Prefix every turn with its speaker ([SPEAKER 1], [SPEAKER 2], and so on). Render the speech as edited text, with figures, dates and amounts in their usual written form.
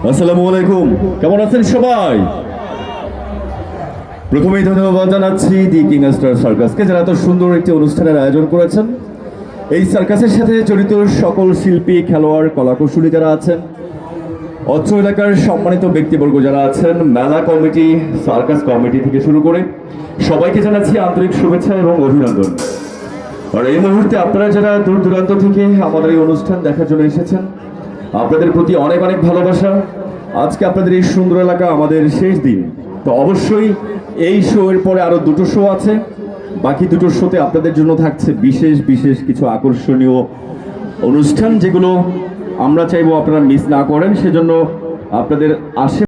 [SPEAKER 1] আসসালামু আলাইকুম, কেমন আছেন সবাই? প্রথমেই ধন্যবাদ জানাচ্ছি দি কিং স্টার সার্কাসকে, যারা এত সুন্দর একটি অনুষ্ঠানের আয়োজন করেছেন। এই সার্কাসের সাথে জড়িত সকল শিল্পী, খেলোয়াড়, কলাকুশলী যারা আছেন, অত্র এলাকার সম্মানিত ব্যক্তিবর্গ যারা আছেন, মেলা কমিটি, সার্কাস কমিটি থেকে শুরু করে সবাইকে জানাচ্ছি আন্তরিক শুভেচ্ছা এবং অভিনন্দন। আর এই মুহূর্তে আপনারা যারা দূর দূরান্ত থেকে আমাদের এই অনুষ্ঠান দেখার জন্য এসেছেন, আপনাদের প্রতি অনেক অনেক ভালোবাসা। আজকে আপনাদের এই সুন্দর এলাকা আমাদের শেষ দিন, তো অবশ্যই এই শো এর পরে আরো দুটো শো আছে। বাকি দুটো শোতে আপনাদের জন্য থাকছে বিশেষ বিশেষ কিছু আকর্ষণীয় অনুষ্ঠান, যেগুলো আমরা চাইবো আপনারা মিস না করেন। সেজন্য আপনাদের আশে